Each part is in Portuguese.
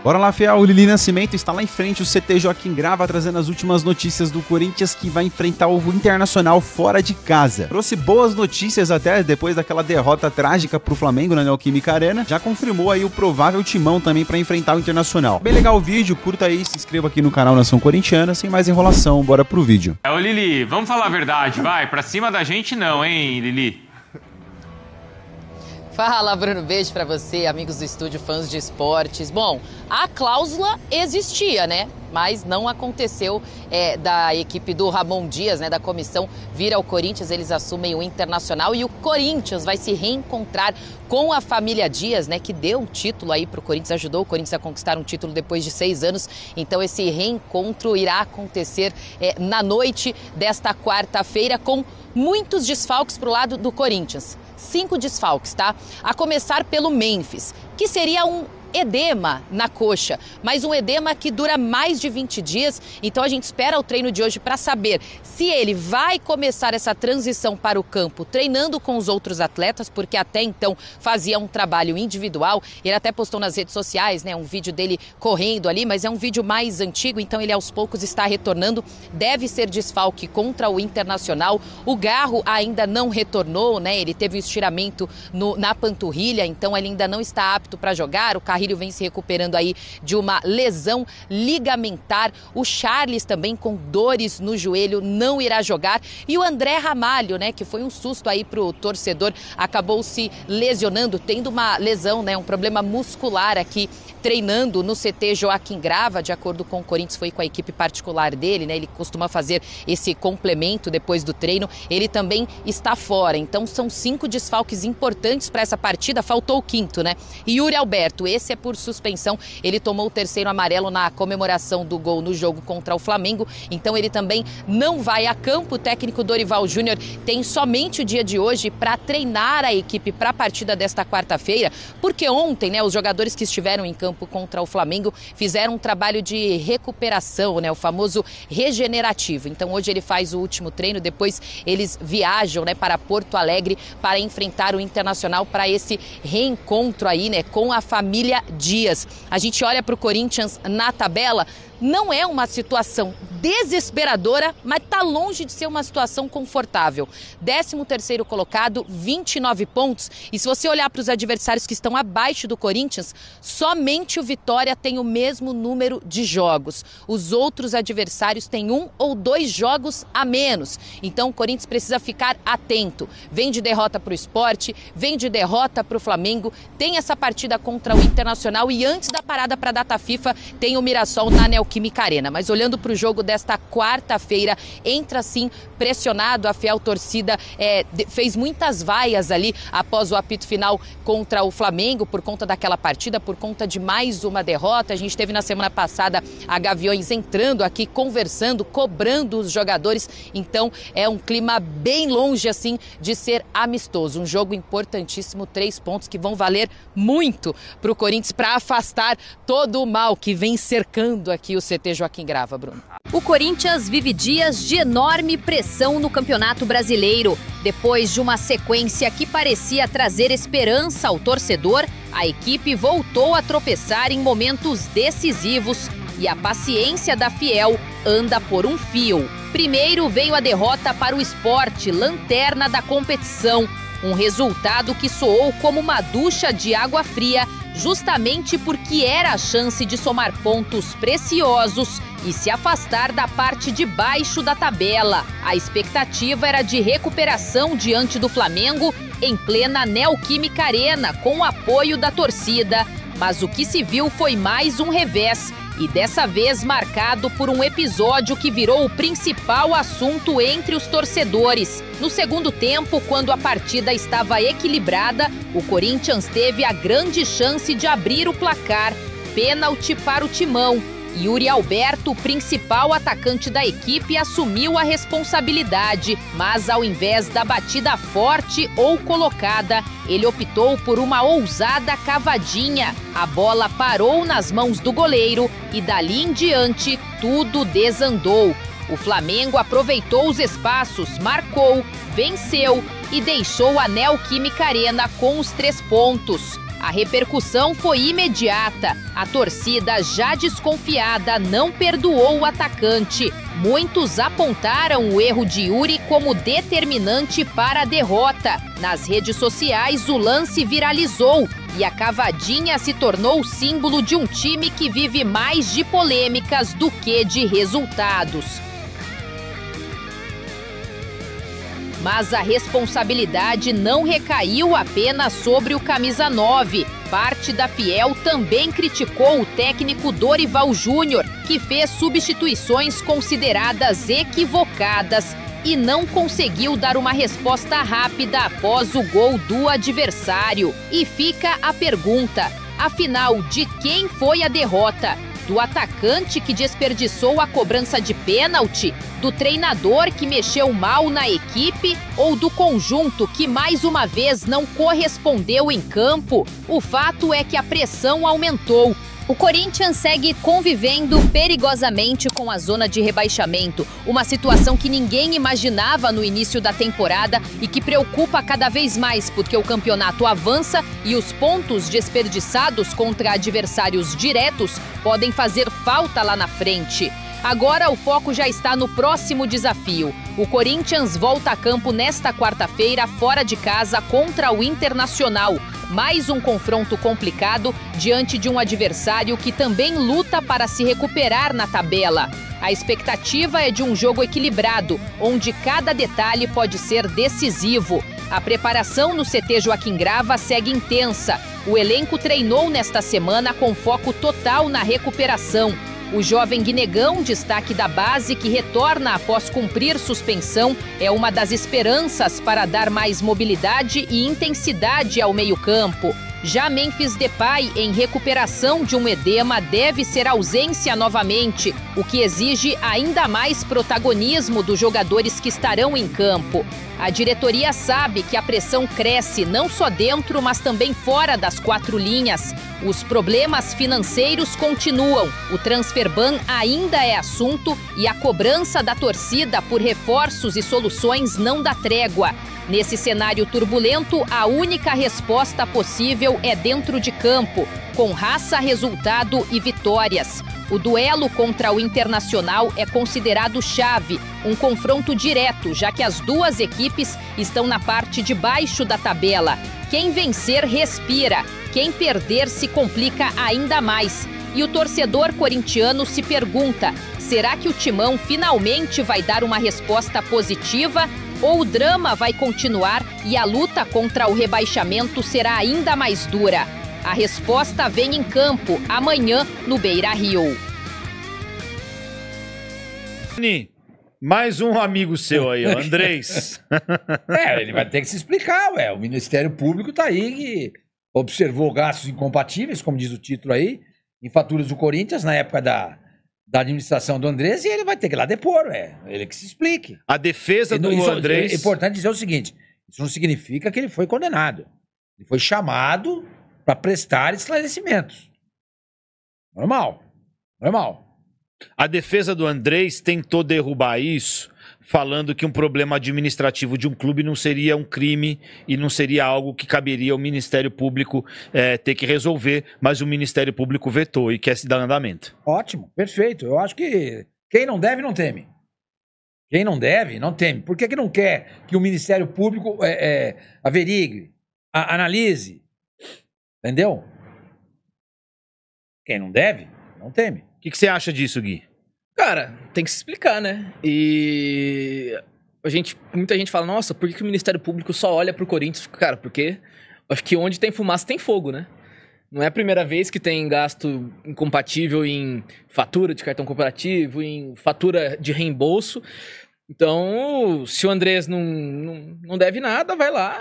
Bora lá, fiel. O Lili Nascimento está lá em frente, o CT Joaquim Grava, trazendo as últimas notícias do Corinthians, que vai enfrentar o Internacional fora de casa. Trouxe boas notícias até depois daquela derrota trágica pro Flamengo na Neoquímica Arena. Já confirmou aí o provável timão também para enfrentar o Internacional. Bem legal o vídeo, curta aí, se inscreva aqui no canal Nação Corintiana. Sem mais enrolação, bora pro vídeo. Ô Lili, vamos falar a verdade, vai. Pra cima da gente não, hein, Lili? Fala, Bruno, beijo pra você, amigos do estúdio, fãs de esportes. Bom, a cláusula existia, né? Mas não aconteceu da equipe do Ramon Dias, né, da comissão, vir ao Corinthians, eles assumem o Internacional e o Corinthians vai se reencontrar com a família Dias, né, que deu um título aí pro Corinthians, ajudou o Corinthians a conquistar um título depois de 6 anos. Então esse reencontro irá acontecer na noite desta quarta-feira com muitos desfalques pro lado do Corinthians. 5 desfalques, tá? A começar pelo Memphis, que seria um edema na coxa, mas um edema que dura mais de 20 dias, então a gente espera o treino de hoje para saber se ele vai começar essa transição para o campo treinando com os outros atletas, porque até então fazia um trabalho individual. Ele até postou nas redes sociais, né, um vídeo dele correndo ali, mas é um vídeo mais antigo, então ele aos poucos está retornando, deve ser desfalque contra o Internacional. O Garro ainda não retornou, né, ele teve um estiramento na panturrilha, então ele ainda não está apto para jogar. O Carrilho vem se recuperando aí de uma lesão ligamentar. O Charles também com dores no joelho não irá jogar. E o André Ramalho, né, que foi um susto aí pro torcedor, acabou se lesionando, tendo uma lesão, né, um problema muscular aqui, treinando no CT Joaquim Grava. De acordo com o Corinthians, foi com a equipe particular dele, né, ele costuma fazer esse complemento depois do treino. Ele também está fora, então são 5 desfalques importantes para essa partida, faltou o 5º, né? E Yuri Alberto, esse é por suspensão, ele tomou o 3º amarelo na comemoração do gol no jogo contra o Flamengo, então ele também não vai a campo. O técnico Dorival Júnior tem somente o dia de hoje para treinar a equipe para a partida desta quarta-feira, porque ontem, né, os jogadores que estiveram em campo contra o Flamengo fizeram um trabalho de recuperação, né, o famoso regenerativo. Então hoje ele faz o último treino, depois eles viajam, né, para Porto Alegre para enfrentar o Internacional, para esse reencontro aí, né, com a família Dias. A gente olha para o Corinthians na tabela, não é uma situação desesperadora, mas está longe de ser uma situação confortável. 13º colocado, 29 pontos. E se você olhar para os adversários que estão abaixo do Corinthians, somente o Vitória tem o mesmo número de jogos. Os outros adversários têm 1 ou 2 jogos a menos. Então o Corinthians precisa ficar atento. Vem de derrota para o Sport, vem de derrota para o Flamengo, tem essa partida contra o Internacional e antes da parada para a data FIFA tem o Mirassol na Neoquímica Arena. Mas olhando para o jogo desta quarta-feira, entra sim pressionado. A fiel torcida fez muitas vaias ali após o apito final contra o Flamengo por conta daquela partida, por conta de mais uma derrota. A gente teve na semana passada a Gaviões entrando aqui, conversando, cobrando os jogadores. Então é um clima bem longe assim de ser amistoso. Um jogo importantíssimo, 3 pontos que vão valer muito para o Corinthians para afastar todo o mal que vem cercando aqui o CT Joaquim Grava, Bruno. O Corinthians vive dias de enorme pressão no Campeonato Brasileiro. Depois de uma sequência que parecia trazer esperança ao torcedor, a equipe voltou a tropeçar em momentos decisivos e a paciência da fiel anda por um fio. Primeiro veio a derrota para o Sport, lanterna da competição. Um resultado que soou como uma ducha de água fria, justamente porque era a chance de somar pontos preciosos e se afastar da parte de baixo da tabela. A expectativa era de recuperação diante do Flamengo em plena Neoquímica Arena, com o apoio da torcida. Mas o que se viu foi mais um revés, e dessa vez marcado por um episódio que virou o principal assunto entre os torcedores. No segundo tempo, quando a partida estava equilibrada, o Corinthians teve a grande chance de abrir o placar. Pênalti para o Timão. Yuri Alberto, principal atacante da equipe, assumiu a responsabilidade, mas ao invés da batida forte ou colocada, ele optou por uma ousada cavadinha. A bola parou nas mãos do goleiro e dali em diante tudo desandou. O Flamengo aproveitou os espaços, marcou, venceu e deixou a Neoquímica Arena com os 3 pontos. A repercussão foi imediata. A torcida, já desconfiada, não perdoou o atacante. Muitos apontaram o erro de Yuri como determinante para a derrota. Nas redes sociais, o lance viralizou e a cavadinha se tornou símbolo de um time que vive mais de polêmicas do que de resultados. Mas a responsabilidade não recaiu apenas sobre o camisa 9. Parte da Fiel também criticou o técnico Dorival Júnior, que fez substituições consideradas equivocadas e não conseguiu dar uma resposta rápida após o gol do adversário. E fica a pergunta, afinal, de quem foi a derrota? Do atacante que desperdiçou a cobrança de pênalti? Do treinador que mexeu mal na equipe? Ou do conjunto que mais uma vez não correspondeu em campo? O fato é que a pressão aumentou. O Corinthians segue convivendo perigosamente com a zona de rebaixamento, uma situação que ninguém imaginava no início da temporada e que preocupa cada vez mais porque o campeonato avança e os pontos desperdiçados contra adversários diretos podem fazer falta lá na frente. Agora o foco já está no próximo desafio. O Corinthians volta a campo nesta quarta-feira, fora de casa, contra o Internacional. Mais um confronto complicado diante de um adversário que também luta para se recuperar na tabela. A expectativa é de um jogo equilibrado, onde cada detalhe pode ser decisivo. A preparação no CT Joaquim Grava segue intensa. O elenco treinou nesta semana com foco total na recuperação. O jovem Guinegão, destaque da base, que retorna após cumprir suspensão, é uma das esperanças para dar mais mobilidade e intensidade ao meio-campo. Já Memphis Depay, em recuperação de um edema, deve ser ausência novamente, o que exige ainda mais protagonismo dos jogadores que estarão em campo. A diretoria sabe que a pressão cresce não só dentro, mas também fora das quatro linhas. Os problemas financeiros continuam, o transfer ban ainda é assunto e a cobrança da torcida por reforços e soluções não dá trégua. Nesse cenário turbulento, a única resposta possível é dentro de campo, com raça, resultado e vitórias. O duelo contra o Internacional é considerado chave, um confronto direto, já que as duas equipes estão na parte de baixo da tabela. Quem vencer, respira. Quem perder, se complica ainda mais. E o torcedor corintiano se pergunta, será que o Timão finalmente vai dar uma resposta positiva? Ou o drama vai continuar e a luta contra o rebaixamento será ainda mais dura? A resposta vem em campo, amanhã, no Beira-Rio. Mais um amigo seu aí, o Andrés. Ele vai ter que se explicar, ué. O Ministério Público tá aí que observou gastos incompatíveis, como diz o título aí, em faturas do Corinthians na época da administração do Andrés, e ele vai ter que ir lá depor, ué. Ele que se explique. A defesa do Andrés... É importante dizer o seguinte, isso não significa que ele foi condenado. Ele foi chamado para prestar esclarecimentos. Normal. A defesa do Andrés tentou derrubar isso, falando que um problema administrativo de um clube não seria um crime e não seria algo que caberia ao Ministério Público ter que resolver, mas o Ministério Público vetou e quer se dar andamento. Ótimo, perfeito. Eu acho que quem não deve, não teme. Quem não deve, não teme. Por que não quer que o Ministério Público averigue, analise? Entendeu? Quem não deve, não teme. O que você acha disso, Gui? Cara, tem que se explicar, né? E muita gente fala, nossa, por que o Ministério Público só olha pro Corinthians? Cara, porque acho que onde tem fumaça tem fogo, né? Não é a primeira vez que tem gasto incompatível em fatura de cartão corporativo, em fatura de reembolso. Então, se o Andrés não deve nada, vai lá,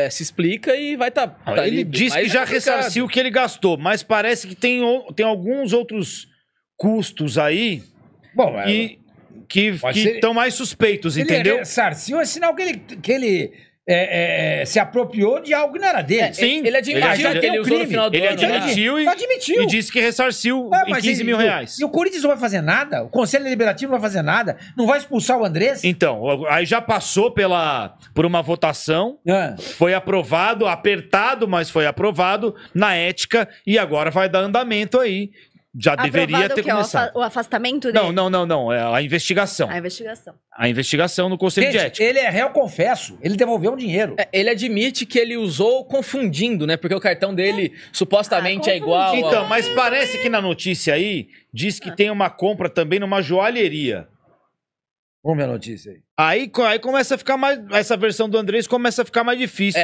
se explica e vai estar... Ele disse que já ressarciu o que ele gastou, mas parece que tem alguns outros custos aí que estão mais suspeitos, entendeu? Ele ressarciu, é sinal que se apropriou de algo que não era dele. Sim, ele admitiu que ele usou no final do ele ano. né? admitiu e disse que ressarciu em 15 mil reais. E o Corinthians não vai fazer nada? O Conselho Deliberativo não vai fazer nada? Não vai expulsar o Andrés? Então, aí já passou por uma votação, foi aprovado, apertado, mas foi aprovado na ética e agora vai dar andamento aí. Já deveria ter começado. O afastamento dele? Não. É a investigação. A investigação. A investigação no Conselho de Ética. Ele é réu, confesso. Ele devolveu o dinheiro. Ele admite que ele usou confundindo, né? Porque o cartão dele supostamente é igual. Então, mas parece que na notícia aí diz que tem uma compra também numa joalheria. Vamos ver a notícia aí. Aí começa a ficar mais. Essa versão do Andrés começa a ficar mais difícil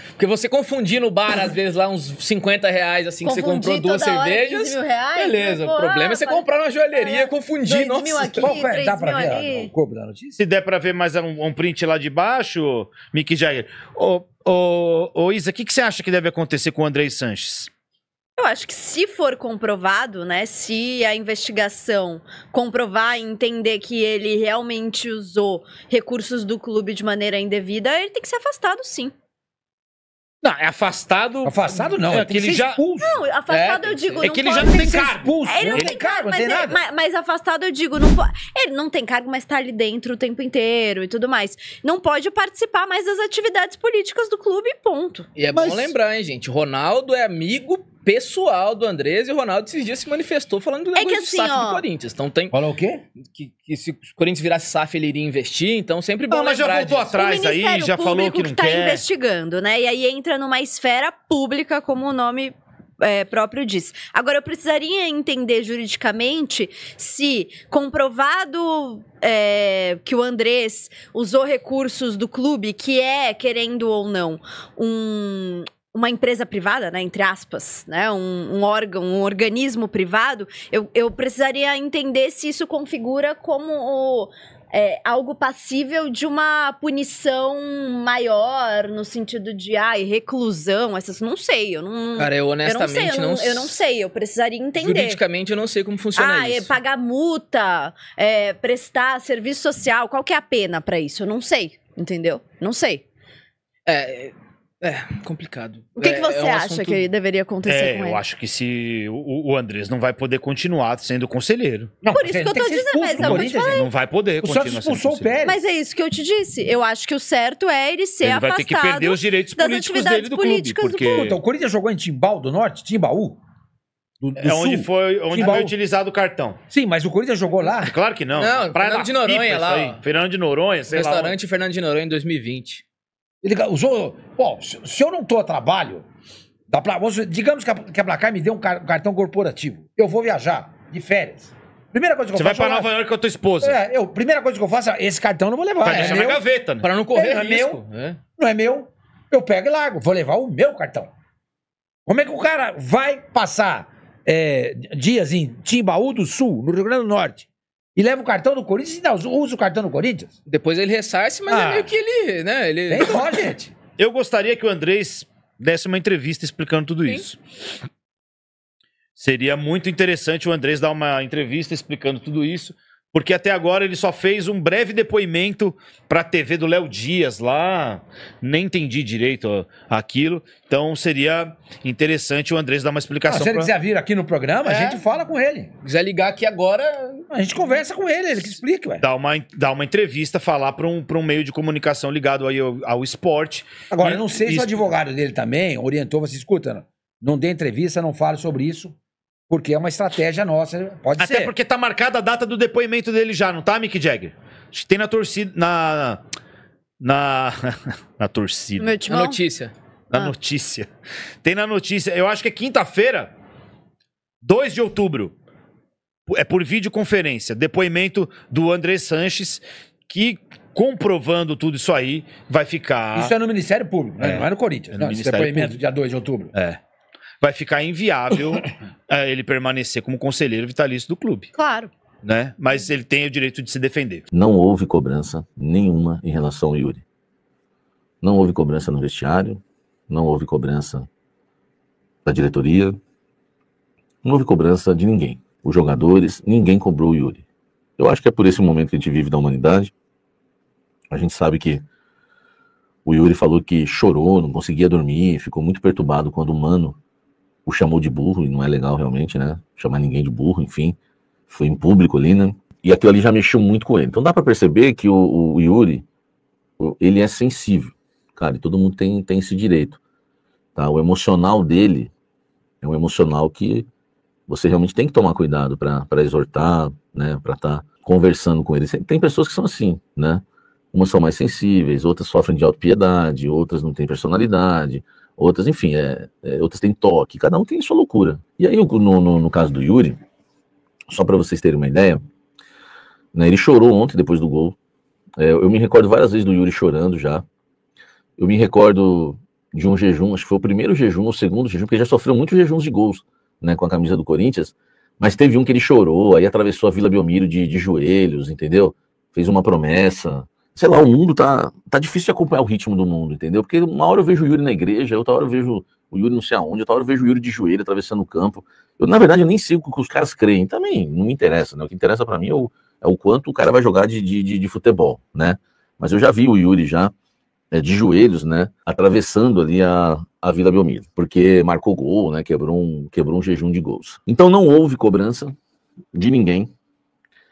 porque você confundir no bar, às vezes, lá uns 50 reais, assim, que você comprou 2 cervejas. 15 mil reais, beleza, o problema é você comprar numa joalheria, confundir. 2 mil aqui, 3 dá pra mil ver ali. o corpo da notícia? Se der pra ver mais um print lá de baixo, Mick Jagger. Ô Isa, o que você acha que deve acontecer com o Andrés Sanches? Eu acho que se for comprovado, né, se a investigação comprovar e entender que ele realmente usou recursos do clube de maneira indevida, ele tem que ser afastado, sim. Não, é afastado... Afastado não, É tem que que ele ser já... expulso. Não, afastado eu digo, É não que ele pode já não tem ser cargo. Expulso. Ele não tem cargo, não tem nada. mas afastado eu digo, não pode. Ele não tem cargo, mas tá ali dentro o tempo inteiro e tudo mais. Não pode participar mais das atividades políticas do clube, ponto. E é bom lembrar, hein, gente? Ronaldo é amigo pessoal do Andrés e o Ronaldo esses dias se manifestou falando do negócio de SAF do Corinthians. Então tem... Falou o quê? Que se o Corinthians virasse SAF, ele iria investir, então sempre bom mas já lembrar voltou disso. atrás aí, já falou que não tá quer. investigando, né? E aí entra numa esfera pública, como o nome próprio diz. Agora, eu precisaria entender juridicamente se comprovado que o Andrés usou recursos do clube, que é, querendo ou não, uma empresa privada, né, entre aspas, né, um órgão, um organismo privado, eu precisaria entender se isso configura como algo passível de uma punição maior, no sentido de, reclusão, essas, não sei, eu não... Cara, eu honestamente eu não sei, eu precisaria entender. Juridicamente eu não sei como funciona isso. Pagar multa, prestar serviço social, qual que é a pena pra isso? Eu não sei, entendeu? Não sei. Complicado. O que você acha que deveria acontecer com ele? Eu acho que se o Andrés não vai poder continuar sendo conselheiro. Não, por isso que eu tô dizendo, mas eu vou te falar. Não vai poder O continuar Santos sendo expulsou o conselheiro. Pérez. Mas é isso que eu te disse. Eu acho que o certo é ele ser Ele afastado vai ter que perder os direitos das políticos dele atividades do clube. políticas do Porque clube. Então, o Corinthians jogou em Timbal do Norte? Timbaú? Do onde Sul? foi Timbaú. utilizado o cartão. Sim, mas o Corinthians jogou lá. Claro que não. Não, Praia Fernando da de Noronha Pipa, lá, isso aí. ó. Fernando de Noronha, sei lá. Restaurante Fernando de Noronha em 2020. Ele usou... Bom, se eu não tô a trabalho... digamos que a Placar me deu um cartão corporativo. Eu vou viajar de férias. Primeira coisa que Você eu vai faço... pra Nova York com a tua esposa. Primeira coisa que eu faço é... Esse cartão eu não vou levar. Pra deixar na gaveta, né? Pra não correr Não é risco. Não é meu. Eu pego e largo. Vou levar o meu cartão. Como é que o cara vai passar dias em Timbaú do Sul, no Rio Grande do Norte, e leva o cartão do Corinthians e ainda usa o cartão do Corinthians? Depois ele ressarce, mas é meio que ele, né? Ele... Tem dó, gente. Eu gostaria que o Andrés desse uma entrevista explicando tudo isso. Seria muito interessante o Andrés dar uma entrevista explicando tudo isso, porque até agora ele só fez um breve depoimento para a TV do Léo Dias lá, nem entendi direito aquilo, então seria interessante o Andrés dar uma explicação. Se ele quiser vir aqui no programa, a gente fala com ele. Se quiser ligar aqui agora... A gente conversa com ele que explica, ué. Dar uma entrevista, falar para um meio de comunicação ligado aí ao esporte. Agora, eu não sei se o advogado dele também orientou, você escuta, não dê entrevista, não fale sobre isso, porque é uma estratégia nossa, pode ser. Até porque tá marcada a data do depoimento dele já, não tá, Mick Jagger? Acho que tem na torcida, na torcida. Meu A timão? notícia. Na notícia. Tem na notícia. Eu acho que é quinta-feira, 2 de outubro. É por videoconferência. Depoimento do Andrés Sanches, que, comprovando tudo isso aí, vai ficar... Isso é no Ministério Público, né? Não é no Corinthians. É no Não, esse Ministério depoimento Público. dia 2 de outubro. Vai ficar inviável ele permanecer como conselheiro vitalício do clube. Claro. Né? Mas ele tem o direito de se defender. Não houve cobrança nenhuma em relação ao Yuri. Não houve cobrança no vestiário, não houve cobrança da diretoria, não houve cobrança de ninguém. Os jogadores, ninguém cobrou o Yuri. Eu acho que é por esse momento que a gente vive da humanidade. A gente sabe que O Yuri falou que chorou, não conseguia dormir, ficou muito perturbado quando o Mano o chamou de burro, e não é legal realmente, né? Chamar ninguém de burro, enfim. Foi em público ali, né? E aquilo ali já mexeu muito com ele. Então dá pra perceber que o Yuri, ele é sensível, cara, e todo mundo tem esse direito, tá? O emocional dele é um emocional que você realmente tem que tomar cuidado para exortar, né? Pra estar conversando com ele. Tem pessoas que são assim, né? Umas são mais sensíveis, outras sofrem de autopiedade, outras não têm personalidade, outras, enfim, outras têm toque, cada um tem sua loucura. E aí, no caso do Yuri, só para vocês terem uma ideia, né, ele chorou ontem depois do gol. Eu me recordo várias vezes do Yuri chorando já. Eu me recordo de um jejum, acho que foi o primeiro jejum, o segundo jejum, porque ele já sofreu muitos jejuns de gols, né, com a camisa do Corinthians, mas teve um que ele chorou, aí atravessou a Vila Belmiro de joelhos, entendeu? Fez uma promessa. Sei lá, o mundo tá difícil de acompanhar o ritmo do mundo, entendeu? Porque uma hora eu vejo o Yuri na igreja, outra hora eu vejo o Yuri não sei aonde, outra hora eu vejo o Yuri de joelho atravessando o campo. Na verdade, eu nem sei o que os caras creem, também não me interessa, né? O que interessa pra mim é o quanto o cara vai jogar de futebol, né? Mas eu já vi o Yuri já de joelhos, né? Atravessando ali a Vila Belmiro, porque marcou gol, né? Quebrou um jejum de gols. Então não houve cobrança de ninguém.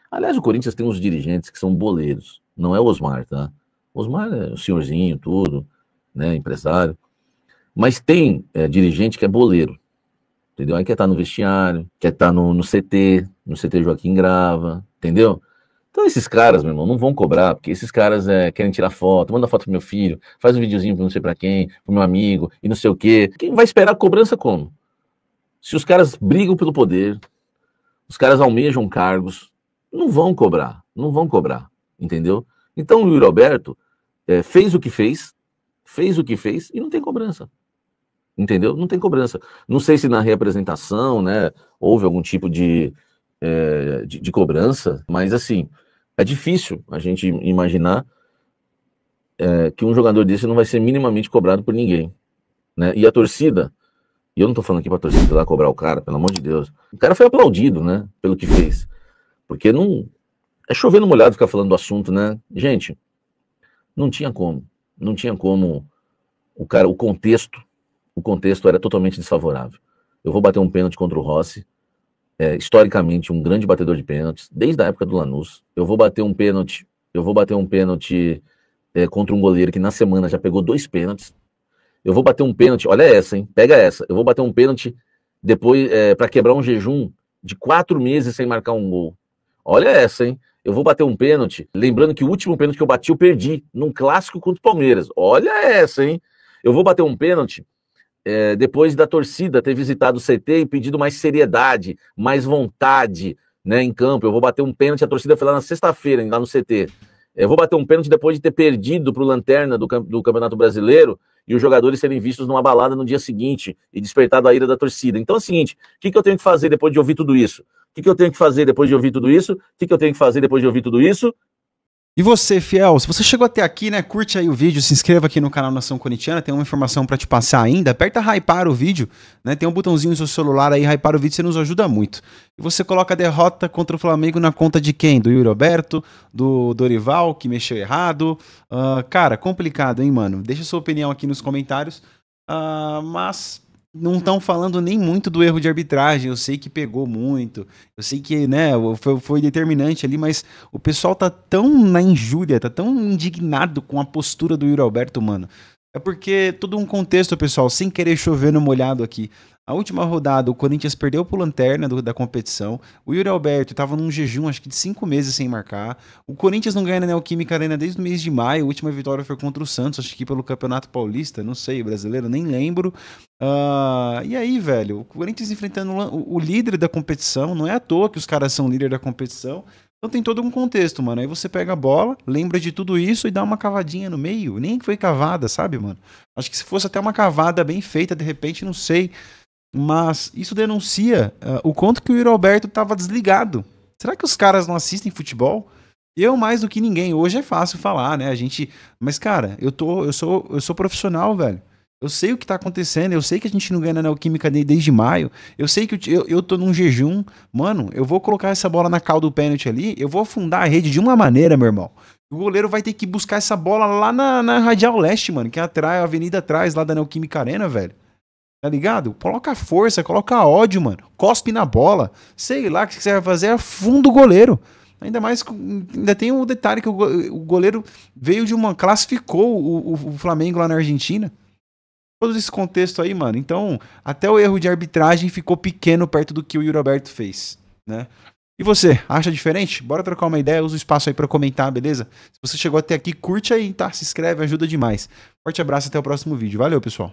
Aliás, o Corinthians tem uns dirigentes que são boleiros. Não é o Osmar, tá? O Osmar é o senhorzinho, tudo, né? Empresário. Mas tem dirigente que é boleiro. Entendeu? Aí quer estar no vestiário, quer estar no CT Joaquim Grava, entendeu? Então esses caras, meu irmão, não vão cobrar, porque esses caras querem tirar foto, manda foto pro meu filho, faz um videozinho pra não sei pra quem, pro meu amigo, e não sei o quê. Quem vai esperar cobrança como? Se os caras brigam pelo poder, os caras almejam cargos, não vão cobrar, entendeu? Então o Yuri Alberto fez o que fez e não tem cobrança. Entendeu? Não tem cobrança. Não sei se na reapresentação, né, houve algum tipo de cobrança, mas assim, é difícil a gente imaginar que um jogador desse não vai ser minimamente cobrado por ninguém, né? E a torcida, e eu não tô falando aqui pra torcida lá cobrar o cara, pelo amor de Deus, o cara foi aplaudido, né, pelo que fez, porque não é chover no molhado ficar falando do assunto, né? Gente, não tinha como o contexto era totalmente desfavorável. Eu vou bater um pênalti contra o Rossi, historicamente um grande batedor de pênaltis, desde a época do Lanús. Eu vou bater um pênalti contra um goleiro que na semana já pegou 2 pênaltis. Eu vou bater um pênalti, olha essa, hein? Pega essa. Eu vou bater um pênalti depois para quebrar um jejum de 4 meses sem marcar um gol. Olha essa, hein? Eu vou bater um pênalti, lembrando que o último pênalti que eu bati eu perdi num clássico contra o Palmeiras. Olha essa, hein? Eu vou bater um pênalti depois da torcida ter visitado o CT e pedido mais seriedade, mais vontade, né, em campo. Eu vou bater um pênalti, a torcida foi lá na sexta-feira, lá no CT. Eu vou bater um pênalti depois de ter perdido para o Lanterna do Campeonato Brasileiro e os jogadores serem vistos numa balada no dia seguinte e despertado a ira da torcida. Então é o seguinte, o que eu tenho que fazer depois de ouvir tudo isso? O que eu tenho que fazer depois de ouvir tudo isso? O que eu tenho que fazer depois de ouvir tudo isso? E você, fiel, se você chegou até aqui, né, curte aí o vídeo, se inscreva aqui no canal Nação Corintiana, tem uma informação pra te passar ainda, aperta hypar o vídeo, né, tem um botãozinho no seu celular aí, hypar o vídeo, você nos ajuda muito. E você coloca a derrota contra o Flamengo na conta de quem? Do Yuri Alberto, do Dorival, que mexeu errado, cara, complicado, hein, mano? Deixa sua opinião aqui nos comentários, mas não estão falando nem muito do erro de arbitragem, eu sei que pegou muito, eu sei que, né, foi determinante ali, mas o pessoal tá tão na injúria, tá tão indignado com a postura do Yuri Alberto, mano. É porque todo um contexto, pessoal, sem querer chover no molhado aqui. A última rodada, o Corinthians perdeu pro Lanterna da competição. O Yuri Alberto estava num jejum, acho que de 5 meses sem marcar. O Corinthians não ganha na Neoquímica Arena desde o mês de maio. A última vitória foi contra o Santos, acho que pelo Campeonato Paulista, não sei, brasileiro, nem lembro. E aí, velho, o Corinthians enfrentando o líder da competição. Não é à toa que os caras são líder da competição. Então tem todo um contexto, mano. Aí você pega a bola, lembra de tudo isso e dá uma cavadinha no meio. Nem que foi cavada, sabe, mano? Acho que se fosse até uma cavada bem feita, de repente, não sei. Mas isso denuncia o quanto que o Yuri Alberto tava desligado. Será que os caras não assistem futebol? Eu mais do que ninguém. Hoje é fácil falar, né? Mas, cara, eu sou profissional, velho. Eu sei o que tá acontecendo, eu sei que a gente não ganha na Neoquímica desde maio, eu sei que eu tô num jejum. Mano, eu vou colocar essa bola na cal do pênalti ali, eu vou afundar a rede de uma maneira, meu irmão. O goleiro vai ter que buscar essa bola lá na Radial Leste, mano, que é a avenida atrás lá da Neoquímica Arena, velho. Tá ligado? Coloca força, coloca ódio, mano. Cospe na bola. Sei lá o que você vai fazer, afunda o goleiro. Ainda mais, ainda tem um detalhe que o goleiro veio de uma... classificou o Flamengo lá na Argentina. Todo esse contexto aí, mano. Então, até o erro de arbitragem ficou pequeno perto do que o Yuri Alberto fez, né? E você, acha diferente? Bora trocar uma ideia, usa o espaço aí pra comentar, beleza? Se você chegou até aqui, curte aí, tá? Se inscreve, ajuda demais. Forte abraço, até o próximo vídeo. Valeu, pessoal.